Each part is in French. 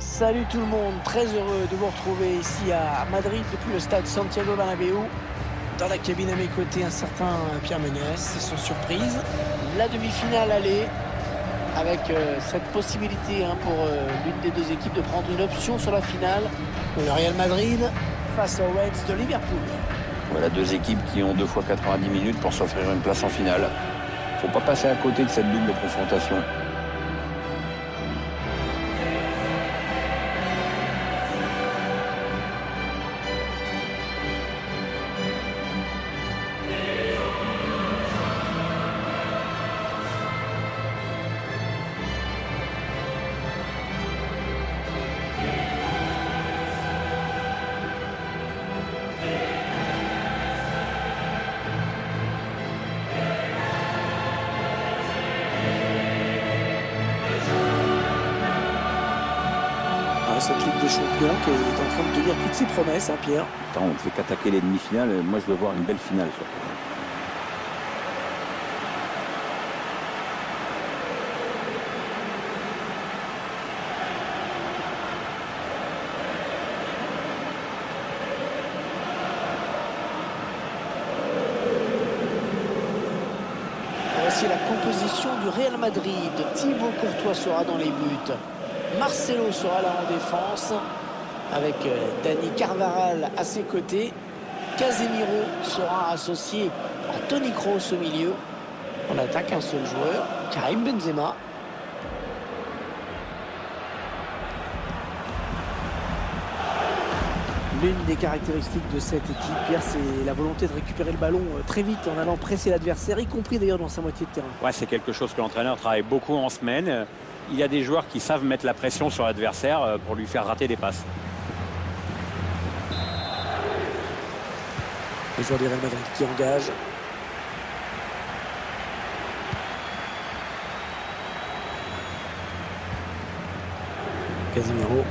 Salut tout le monde, très heureux de vous retrouver ici à Madrid depuis le stade Santiago Bernabéu. Dans la cabine à mes côtés, un certain Pierre Ménès et son surprise. La demi-finale allée avec cette possibilité pour l'une des deux équipes de prendre une option sur la finale. Le Real Madrid face aux Reds de Liverpool. Voilà deux équipes qui ont 2 fois 90 minutes pour s'offrir une place en finale. Faut pas passer à côté de cette double confrontation. Cette Ligue des Champions qui est en train de tenir toutes ses promesses, Pierre. Attends, on ne fait qu'attaquer les demi-finales. Moi, je veux voir une belle finale, surtout. Voici la composition du Real Madrid. Thibaut Courtois sera dans les buts. Marcelo sera là en défense avec Dani Carvajal à ses côtés. Casemiro sera associé à Toni Kroos au milieu. On attaque un seul joueur, Karim Benzema. L'une des caractéristiques de cette équipe, Pierre, c'est la volonté de récupérer le ballon très vite en allant presser l'adversaire, y compris d'ailleurs dans sa moitié de terrain. Ouais, c'est quelque chose que l'entraîneur travaille beaucoup en semaine. Il y a des joueurs qui savent mettre la pression sur l'adversaire pour lui faire rater des passes. Les joueurs du Real Madrid qui engagent. Casemiro.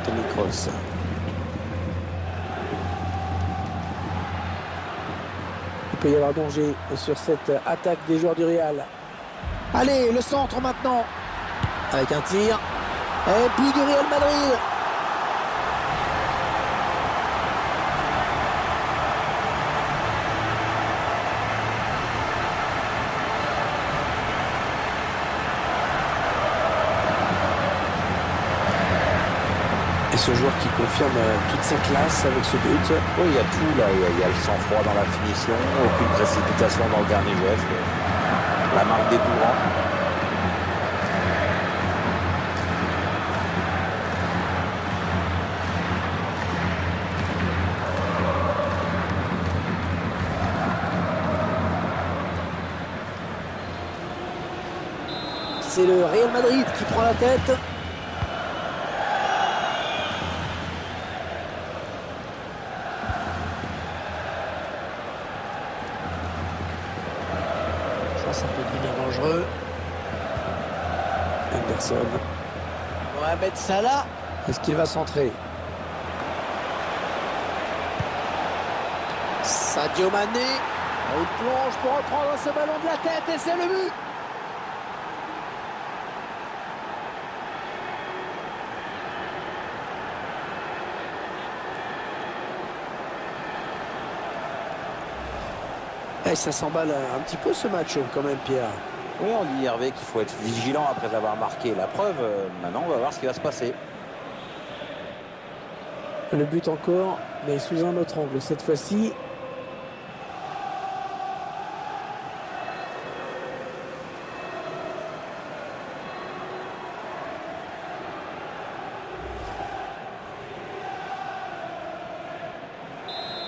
Toni Kroos. Il peut y avoir danger sur cette attaque des joueurs du Real. Allez, le centre maintenant. Avec un tir. Et puis du Real Madrid. Et ce joueur qui confirme toute sa classe avec ce but. Oui, il y a tout là. Il y a le sang-froid dans la finition, aucune précipitation dans le dernier geste. La marque des courants. C'est le Real Madrid qui prend la tête. Ça peut devenir dangereux. Anderson. Mohamed Salah. Est-ce qu'il va centrer? Sadio Mané. Il plonge pour reprendre ce ballon de la tête et c'est le but. Et ça s'emballe un petit peu ce match quand même, Pierre. Oui, on dit Hervé qu'il faut être vigilant après avoir marqué. La preuve, maintenant on va voir ce qui va se passer. Le but encore, mais sous un autre angle cette fois-ci.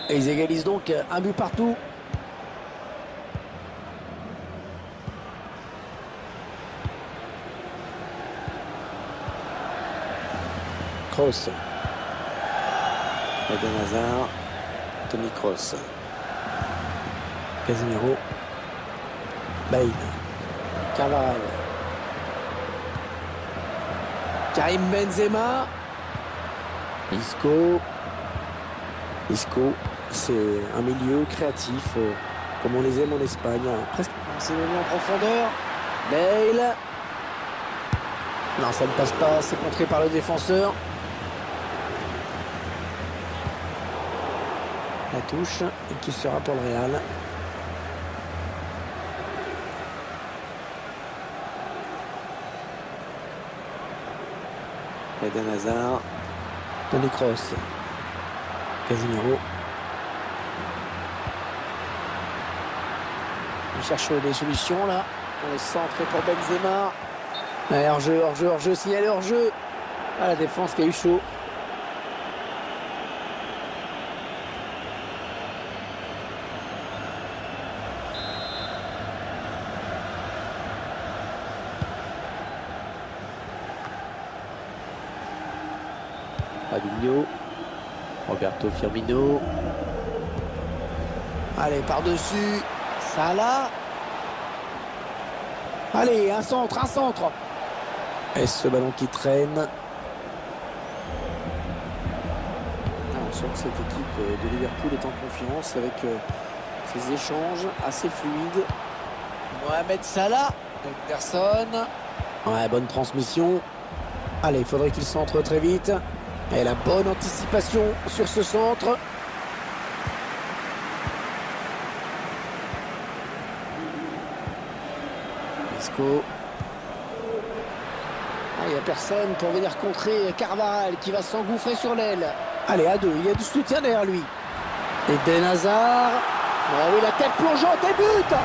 Et ils égalisent donc un but partout. Kroos. Eden Hazard. Toni Kroos. Casemiro. Bain. Carvajal. Karim Benzema. Isco. Isco, c'est un milieu créatif, comme on les aime en Espagne. Presque. C'est venu en profondeur. Bale. Non, ça ne passe pas, c'est contré par le défenseur. La touche, et qui sera pour le Real. Eden Hazard. Toni Kroos. Casemiro. Il cherche des solutions là. Le centre pour Benzema. Allez, hors-jeu, hors-jeu, hors-jeu, signalé hors-jeu. Ah, la défense qui a eu chaud. Fabinho. Roberto Firmino. Allez, par-dessus. Salah. Allez, un centre, un centre. Et ce ballon qui traîne. On sent que cette équipe de Liverpool est en confiance avec ces échanges assez fluides. Mohamed Salah. Henderson. Ouais, bonne transmission. Allez, il faudrait qu'il centre très vite. Et la bonne anticipation sur ce centre. Isco. Il n'y a personne pour venir contrer Carvajal qui va s'engouffrer sur l'aile. Allez, à deux, il y a du soutien derrière lui. Eden Hazard. Oh oui, la tête plongeante et but.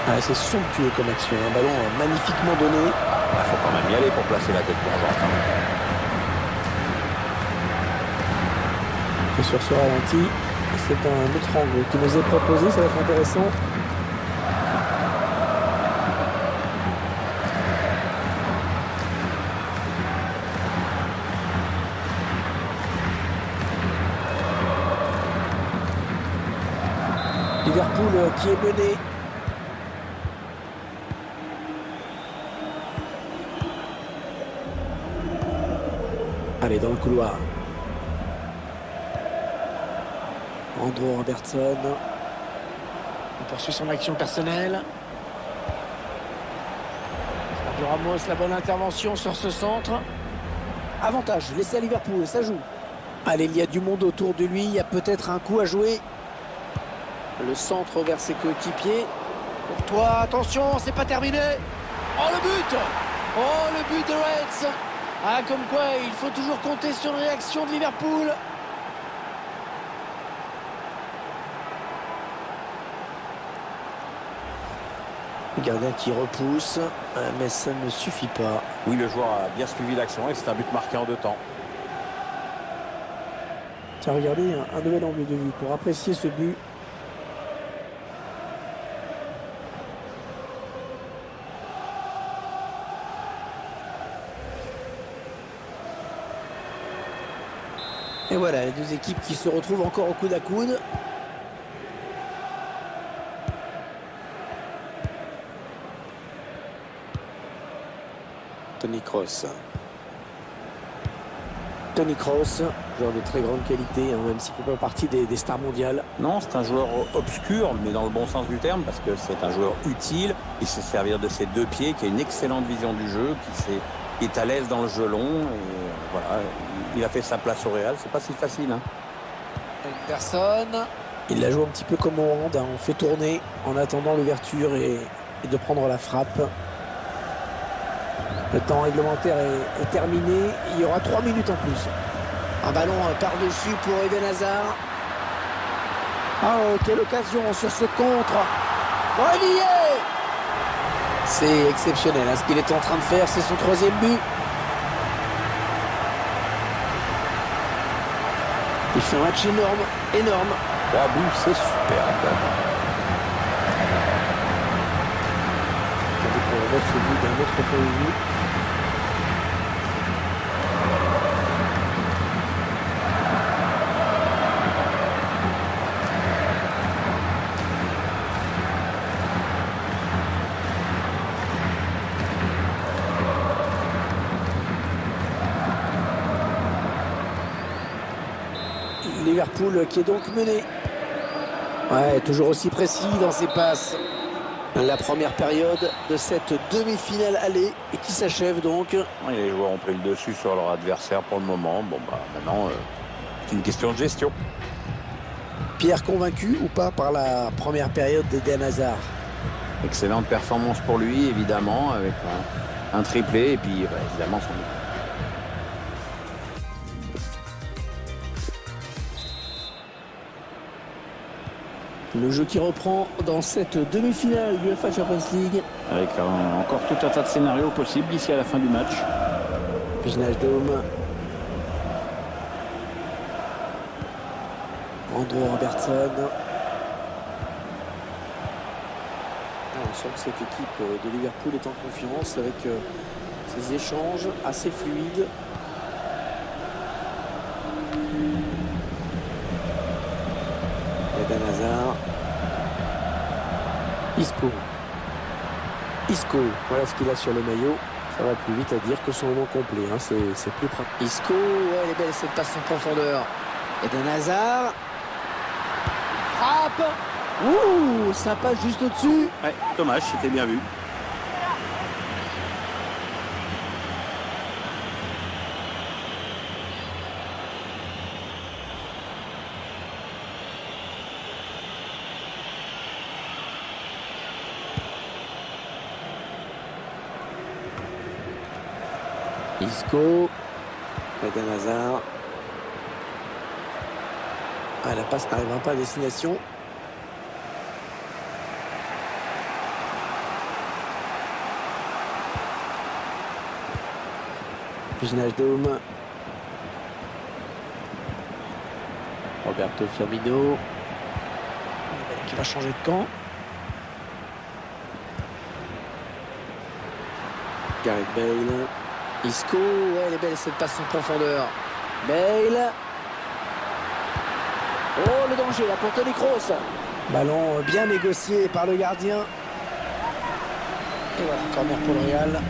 Ah, c'est somptueux comme action, un ballon magnifiquement donné. Il faut quand même y aller pour placer la tête plongeante. Et sur ce ralenti, c'est un autre angle qui nous est proposé, ça va être intéressant. Liverpool qui est mené. Allez, dans le couloir. Andrew Robertson. On poursuit son action personnelle. Sergio Ramos, la bonne intervention sur ce centre. Avantage, laissé à Liverpool, ça joue. Allez, il y a du monde autour de lui, il y a peut-être un coup à jouer. Le centre vers ses coéquipiers. Pour toi, attention, c'est pas terminé. Oh, le but! Oh, le but de Reds! Ah, comme quoi, il faut toujours compter sur une réaction de Liverpool. Le gardien qui repousse, mais ça ne suffit pas. Oui, le joueur a bien suivi l'action et c'est un but marqué en 2 temps. Tiens, regardez, un nouvel angle de vue pour apprécier ce but. Et voilà, les deux équipes qui se retrouvent encore au coude à coude. Toni Kroos. Toni Kroos, joueur de très grande qualité, hein, même s'il ne fait pas partie des stars mondiales. Non, c'est un joueur obscur, mais dans le bon sens du terme, parce que c'est un joueur utile. Il sait servir de ses 2 pieds, qui a une excellente vision du jeu, qui est à l'aise dans le jeu long. Et voilà, il a fait sa place au Real, c'est pas si facile. Hein. Henderson. Il la joue un petit peu comme au hand, hein. On fait tourner en attendant l'ouverture et de prendre la frappe. Le temps réglementaire est terminé. Il y aura 3 minutes en plus. Un ballon par-dessus pour Eden Hazard. Oh, quelle occasion sur ce contre. Oh, il y est. C'est exceptionnel, hein, ce qu'il est en train de faire. C'est son 3e but. Il fait un match énorme, énorme. 3 buts, c'est superbe. On voit ce but d'un autre point de vue. Liverpool qui est donc mené. Ouais, toujours aussi précis dans ses passes. La première période de cette demi-finale aller et qui s'achève donc. Oui, les joueurs ont pris le dessus sur leur adversaire pour le moment. Bon, bah maintenant, c'est une question de gestion. Pierre, convaincu ou pas par la première période d'Eden Hazard? Excellente performance pour lui, évidemment, avec un triplé et puis évidemment son... Le jeu qui reprend dans cette demi-finale du UEFA Champions League. Avec encore tout un tas de scénarios possibles d'ici à la fin du match. Wijnaldum. Andrew Robertson. On sent que cette équipe de Liverpool est en confiance avec ses échanges assez fluides. Eden Hazard. Isco. Voilà ce qu'il a sur le maillot. Ça va plus vite à dire que son nom complet. Hein. C'est plus pratique. Isco, ouais, elle est belle cette passe en profondeur. Eden Hazard. Frappe. Ouh, ça passe juste au-dessus. Ouais, dommage, c'était bien vu. Isco. Eden Hazard. Ah, la passe n'arrivera pas à destination. Wijnaldum. Roberto Firmino. Qui va changer de camp. Gareth Bale. Isco, ouais, elle est belle cette passe en profondeur. Bale. Oh, le danger là pour Toni Kroos. Ballon bien négocié par le gardien. Et voilà, corner pour le Real.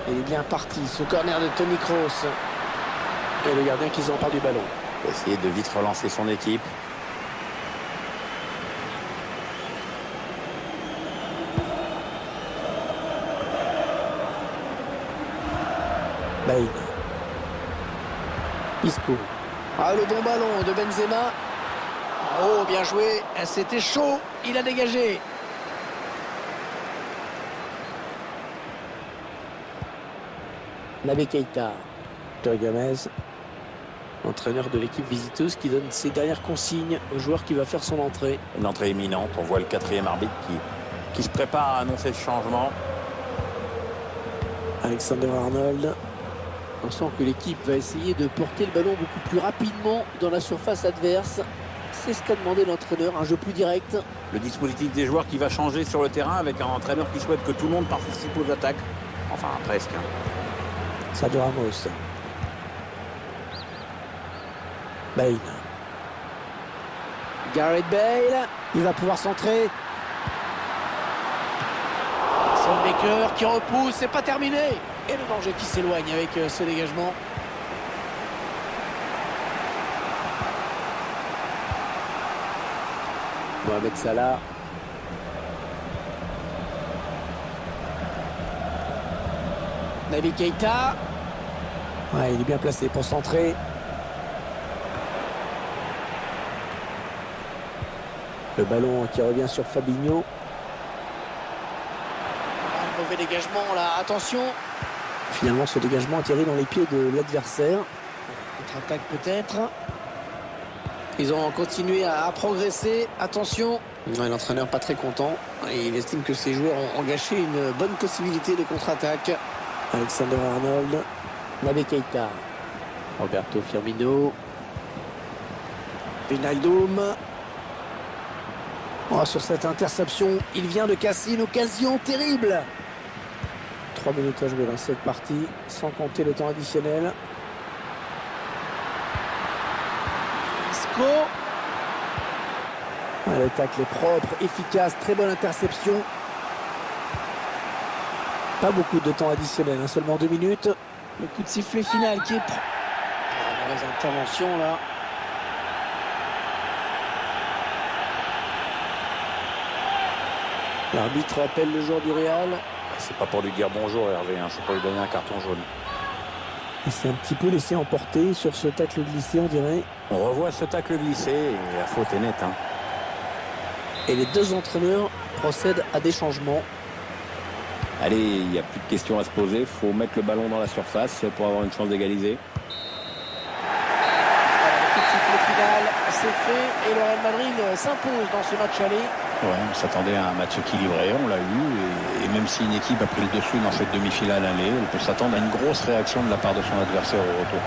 Il est bien parti, ce corner de Toni Kroos. Et le gardien qui s'empare du ballon. Il va essayer de vite relancer son équipe. Bale. Isco. Ah, le bon ballon de Benzema. Oh, bien joué. C'était chaud. Il a dégagé. Naby Keita. Gomez. Entraîneur de l'équipe visiteuse qui donne ses dernières consignes au joueur qui va faire son entrée. Une entrée imminente. On voit le quatrième arbitre qui se prépare à annoncer le changement. Alexander-Arnold. On sent que l'équipe va essayer de porter le ballon beaucoup plus rapidement dans la surface adverse. C'est ce qu'a demandé l'entraîneur, un jeu plus direct. Le dispositif des joueurs qui va changer sur le terrain avec un entraîneur qui souhaite que tout le monde participe aux attaques. Enfin, presque. Sergio Ramos. Bale. Gareth Bale. Il va pouvoir centrer. Baker qui repousse, c'est pas terminé. Et le danger qui s'éloigne avec ce dégagement. Mohamed Salah. Naby Keita. Ouais, il est bien placé pour centrer. Le ballon qui revient sur Fabinho. Un mauvais dégagement là, attention. Finalement, ce dégagement atterrit dans les pieds de l'adversaire. Contre-attaque peut-être. Ils ont continué à progresser. Attention. L'entraîneur pas très content. Il estime que ses joueurs ont gâché une bonne possibilité de contre-attaque. Alexander-Arnold. Naby Keita. Roberto Firmino. Wijnaldum. Oh, sur cette interception, il vient de casser une occasion terrible. 3 minutes à jouer dans cette partie, sans compter le temps additionnel. Isco. Le tacle est propre, efficace, très bonne interception. Pas beaucoup de temps additionnel, hein, seulement 2 minutes. Le coup de sifflet final qui est... Mauvaise intervention là. L'arbitre appelle le joueur du Real. C'est pas pour lui dire bonjour Hervé, hein, c'est pour lui donner un carton jaune. Il s'est un petit peu laissé emporter sur ce tacle glissé, on dirait. On revoit ce tacle glissé et la faute est nette. Hein. Et les deux entraîneurs procèdent à des changements. Allez, il n'y a plus de questions à se poser. Il faut mettre le ballon dans la surface pour avoir une chance d'égaliser. Le coup de sifflet final, c'est fait. Et le Real Madrid s'impose dans ce match aller. Ouais, on s'attendait à un match équilibré, on l'a eu. Et même si une équipe a pris le dessus dans cette demi-finale aller, on peut s'attendre à une grosse réaction de la part de son adversaire au retour.